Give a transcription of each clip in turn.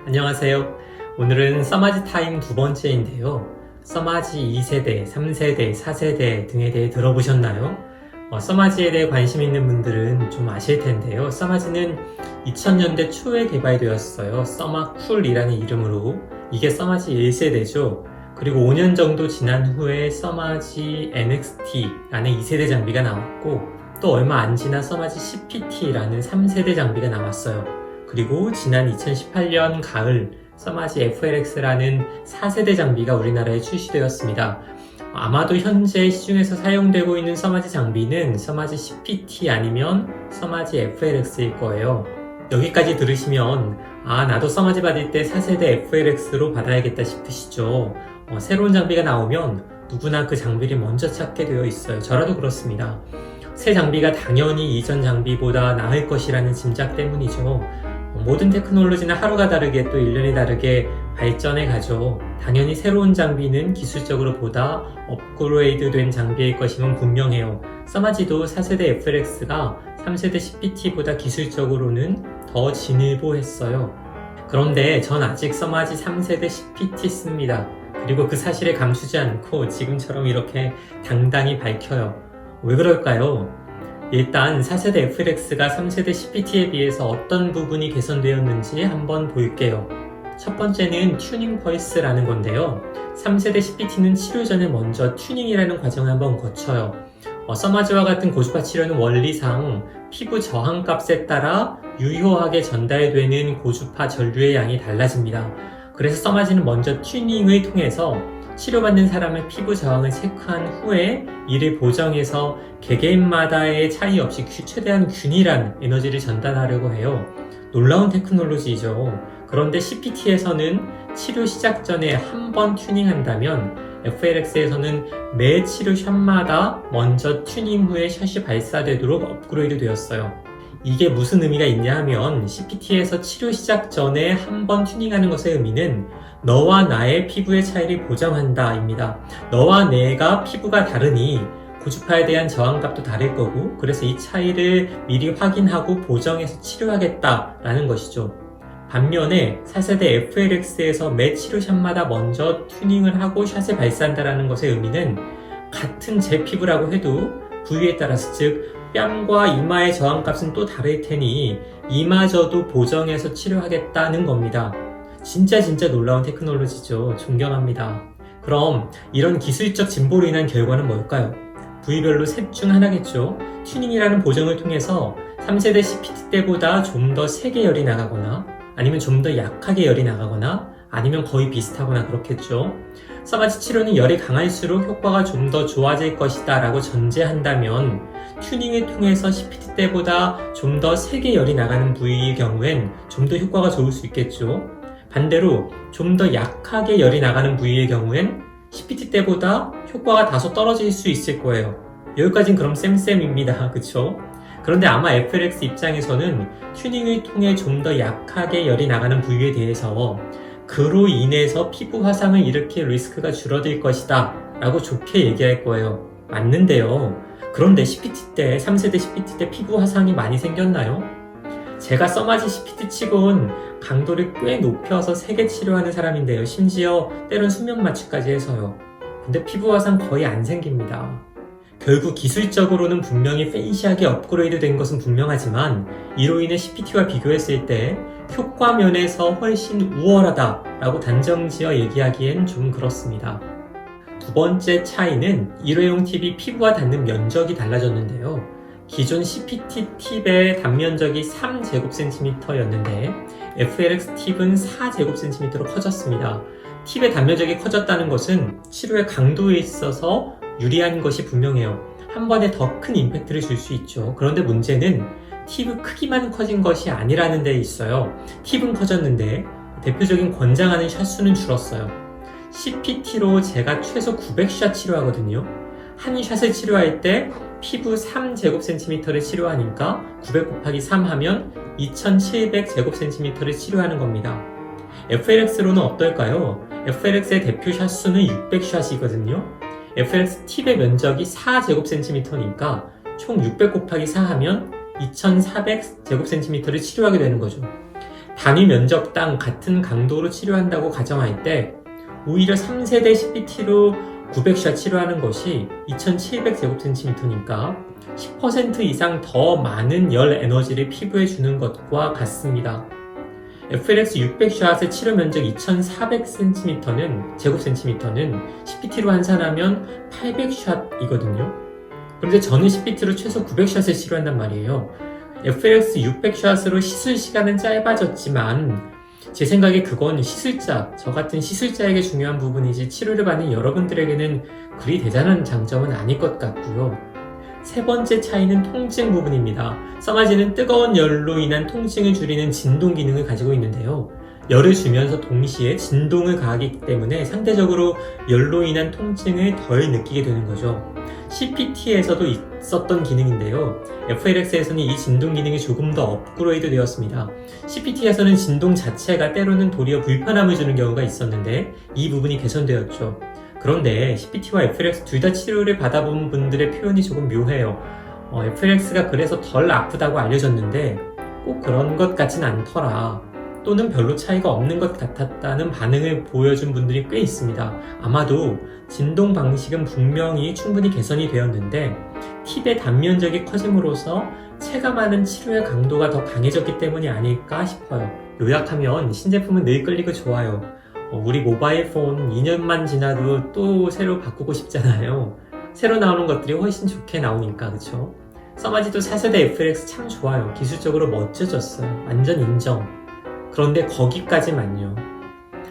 안녕하세요. 오늘은 써마지 타임 두 번째인데요. 써마지 2세대, 3세대, 4세대 등에 대해 들어보셨나요? 써마지에 대해 관심 있는 분들은 좀 아실 텐데요. 써마지는 2000년대 초에 개발되었어요. 써마쿨이라는 이름으로. 이게 써마지 1세대죠. 그리고 5년 정도 지난 후에 써마지 NXT라는 2세대 장비가 나왔고, 또 얼마 안 지나 써마지 CPT라는 3세대 장비가 나왔어요. 그리고 지난 2018년 가을 써마지 FLX라는 4세대 장비가 우리나라에 출시되었습니다. 아마도 현재 시중에서 사용되고 있는 써마지 장비는 써마지 CPT 아니면 써마지 FLX일 거예요. 여기까지 들으시면 나도 써마지 받을 때 4세대 FLX로 받아야겠다 싶으시죠? 새로운 장비가 나오면 누구나 그 장비를 먼저 찾게 되어 있어요. 저라도 그렇습니다. 새 장비가 당연히 이전 장비보다 나을 것이라는 짐작 때문이죠. 모든 테크놀로지는 하루가 다르게 또 1년이 다르게 발전해 가죠. 당연히 새로운 장비는 기술적으로 보다 업그레이드 된 장비일 것임은 분명해요. 써마지도 4세대 FLX가 3세대 CPT보다 기술적으로는 더 진일보했어요. 그런데 전 아직 써마지 3세대 CPT 씁니다. 그리고 그 사실을 감추지 않고 지금처럼 이렇게 당당히 밝혀요. 왜 그럴까요? 일단 4세대 FLX가 3세대 CPT에 비해서 어떤 부분이 개선되었는지 한번 볼게요. 첫 번째는 튜닝 펄스라는 건데요. 3세대 CPT는 치료 전에 먼저 튜닝이라는 과정을 한번 거쳐요. 써마지와 같은 고주파 치료는 원리상 피부 저항값에 따라 유효하게 전달되는 고주파 전류의 양이 달라집니다. 그래서 써마지는 먼저 튜닝을 통해서 치료받는 사람의 피부 저항을 체크한 후에 이를 보정해서 개개인마다의 차이 없이 최대한 균일한 에너지를 전달하려고 해요. 놀라운 테크놀로지이죠. 그런데 CPT에서는 치료 시작 전에 한 번 튜닝한다면 FLX에서는 매 치료 샷마다 먼저 튜닝 후에 샷이 발사되도록 업그레이드 되었어요. 이게 무슨 의미가 있냐 하면 CPT에서 치료 시작 전에 한 번 튜닝하는 것의 의미는 너와 나의 피부의 차이를 보정한다 입니다. 너와 내가 피부가 다르니 고주파에 대한 저항값도 다를 거고, 그래서 이 차이를 미리 확인하고 보정해서 치료하겠다라는 것이죠. 반면에 4세대 FLX에서 매 치료샷마다 먼저 튜닝을 하고 샷을 발사한다는 것의 의미는 같은 제 피부라고 해도 부위에 따라서, 즉 뺨과 이마의 저항값은 또 다를 테니 이마저도 보정해서 치료하겠다는 겁니다. 진짜 놀라운 테크놀로지죠. 존경합니다. 그럼 이런 기술적 진보로 인한 결과는 뭘까요? 부위별로 셋 중 하나겠죠. 튜닝이라는 보정을 통해서 3세대 CPT 때보다 좀 더 세게 열이 나가거나, 아니면 좀 더 약하게 열이 나가거나, 아니면 거의 비슷하거나 그렇겠죠. 써마지 치료는 열이 강할수록 효과가 좀 더 좋아질 것이다 라고 전제한다면, 튜닝을 통해서 CPT 때보다 좀 더 세게 열이 나가는 부위의 경우엔 좀 더 효과가 좋을 수 있겠죠. 반대로 좀 더 약하게 열이 나가는 부위의 경우엔 CPT 때보다 효과가 다소 떨어질 수 있을 거예요. 여기까진 그럼 쌤쌤입니다. 그쵸? 그런데 아마 FLX 입장에서는 튜닝을 통해 좀 더 약하게 열이 나가는 부위에 대해서 그로 인해서 피부 화상을 일으킬 리스크가 줄어들 것이다 라고 좋게 얘기할 거예요. 맞는데요. 그런데 CPT 때, 3세대 CPT 때 피부 화상이 많이 생겼나요? 제가 써마지 CPT 치곤 강도를 꽤 높여서 세게 치료하는 사람인데요. 심지어 때론 수면 마취까지 해서요. 근데 피부 화상 거의 안 생깁니다. 결국 기술적으로는 분명히 팬시하게 업그레이드 된 것은 분명하지만 이로 인해 CPT와 비교했을 때 효과 면에서 훨씬 우월하다라고 단정지어 얘기하기엔 좀 그렇습니다. 두 번째 차이는 일회용 팁이 피부와 닿는 면적이 달라졌는데요. 기존 CPT 팁의 단면적이 3제곱cm였는데 FLX 팁은 4제곱cm로 커졌습니다. 팁의 단면적이 커졌다는 것은 치료의 강도에 있어서 유리한 것이 분명해요. 한 번에 더 큰 임팩트를 줄 수 있죠. 그런데 문제는 팁의 크기만 커진 것이 아니라는 데 있어요. 팁은 커졌는데 대표적인 권장하는 샷수는 줄었어요. CPT로 제가 최소 900샷 치료하거든요. 한 샷을 치료할 때 피부 3제곱cm를 치료하니까 900 곱하기 3 하면 2700제곱cm를 치료하는 겁니다. FLX로는 어떨까요? FLX의 대표 샷수는 600샷이거든요. FLX 팁의 면적이 4제곱cm니까 총 600 곱하기 4 하면 2400제곱cm를 치료하게 되는 거죠. 단위 면적당 같은 강도로 치료한다고 가정할 때 오히려 3세대 CPT로 900샷 치료하는 것이 2700제곱센티미터니까 10% 이상 더 많은 열 에너지를 피부에 주는 것과 같습니다. FLX 600샷의 치료 면적 2400cm는 제곱센티미터는 CPT로 환산하면 800샷이거든요. 그런데 저는 CPT로 최소 900샷을 치료한단 말이에요. FLX 600샷으로 시술 시간은 짧아졌지만 제 생각에 그건 저 같은 시술자에게 중요한 부분이지 치료를 받는 여러분들에게는 그리 대단한 장점은 아닐 것 같고요. 세 번째 차이는 통증 부분입니다. 써마지는 뜨거운 열로 인한 통증을 줄이는 진동 기능을 가지고 있는데요. 열을 주면서 동시에 진동을 가하기 때문에 상대적으로 열로 인한 통증을 덜 느끼게 되는 거죠. CPT에서도 있었던 기능인데요. FLX에서는 이 진동 기능이 조금 더 업그레이드 되었습니다. CPT에서는 진동 자체가 때로는 도리어 불편함을 주는 경우가 있었는데 이 부분이 개선되었죠. 그런데 CPT와 FLX 둘 다 치료를 받아본 분들의 표현이 조금 묘해요. FLX가 그래서 덜 아프다고 알려졌는데 꼭 그런 것 같진 않더라. 또는 별로 차이가 없는 것 같았다는 반응을 보여준 분들이 꽤 있습니다. 아마도 진동 방식은 분명히 충분히 개선이 되었는데 팁의 단면적이 커짐으로써 체감하는 치료의 강도가 더 강해졌기 때문이 아닐까 싶어요. 요약하면 신제품은 늘 끌리고 좋아요. 우리 모바일 폰 2년만 지나도 또 새로 바꾸고 싶잖아요. 새로 나오는 것들이 훨씬 좋게 나오니까, 그쵸? 써마지도 4세대 FLX 참 좋아요. 기술적으로 멋져졌어요. 완전 인정. 그런데 거기까지만요.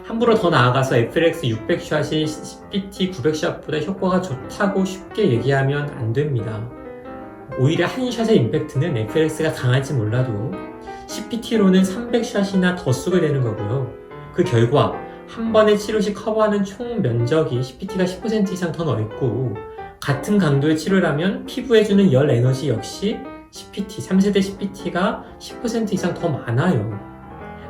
함부로 더 나아가서 FLX 600샷이 CPT 900샷보다 효과가 좋다고 쉽게 얘기하면 안 됩니다. 오히려 한 샷의 임팩트는 FLX가 강할지 몰라도 CPT로는 300샷이나 더 쓰게 되는 거고요. 그 결과 한 번의 치료 시 커버하는 총 면적이 CPT가 10% 이상 더 넓고 같은 강도의 치료를 하면 피부에 주는 열 에너지 역시 3세대 CPT가 10% 이상 더 많아요.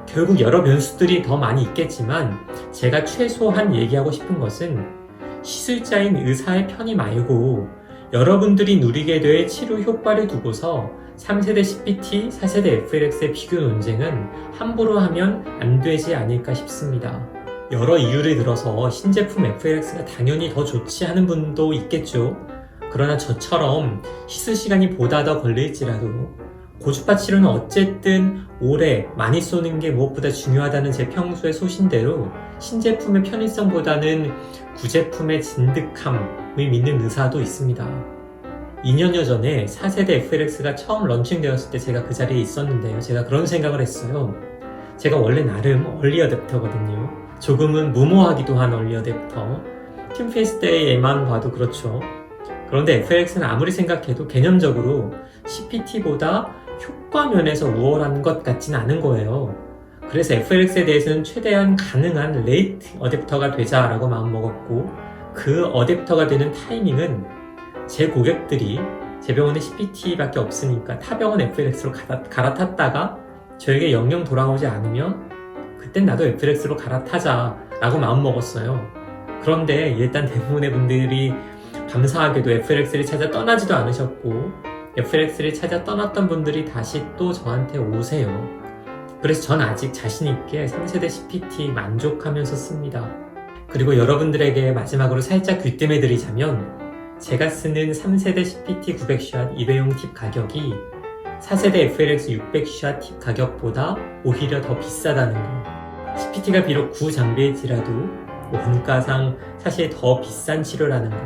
결국 여러 변수들이 더 많이 있겠지만 제가 최소한 얘기하고 싶은 것은 시술자인 의사의 편의 말고 여러분들이 누리게 될 치료 효과를 두고서 3세대 CPT, 4세대 FLX의 비교 논쟁은 함부로 하면 안 되지 않을까 싶습니다. 여러 이유를 들어서 신제품 FLX가 당연히 더 좋지 하는 분도 있겠죠. 그러나 저처럼 시술 시간이 보다 더 걸릴지라도 고주파 치료는 어쨌든 오래 많이 쏘는 게 무엇보다 중요하다는 제 평소의 소신대로 신제품의 편의성보다는 구제품의 진득함을 믿는 의사도 있습니다. 2년여 전에 4세대 FLX가 처음 런칭되었을 때 제가 그 자리에 있었는데요. 제가 그런 생각을 했어요. 제가 원래 나름 얼리 어댑터거든요. 조금은 무모하기도 한 얼리 어댑터. 팀페이스 때에만 봐도 그렇죠. 그런데 FLX는 아무리 생각해도 개념적으로 CPT보다 효과 면에서 우월한 것 같진 않은 거예요. 그래서 FLX에 대해서는 최대한 가능한 레이트 어댑터가 되자라고 마음먹었고 그 어댑터가 되는 타이밍은 제 고객들이 제 병원에 CPT밖에 없으니까 타 병원 FLX로 갈아탔다가 저에게 영영 돌아오지 않으면 그땐 나도 FLX로 갈아타자라고 마음먹었어요. 그런데 일단 대부분의 분들이 감사하게도 FLX를 찾아 떠나지도 않으셨고 FLX를 찾아 떠났던 분들이 다시 또 저한테 오세요. 그래서 전 아직 자신있게 3세대 CPT 만족하면서 씁니다. 그리고 여러분들에게 마지막으로 살짝 귀뜸해드리자면 제가 쓰는 3세대 CPT 900샷 2배용 팁 가격이 4세대 FLX 600샷 팁 가격보다 오히려 더 비싸다는 거. CPT가 비록 구장비일지라도 원가상 사실 더 비싼 치료라는 거.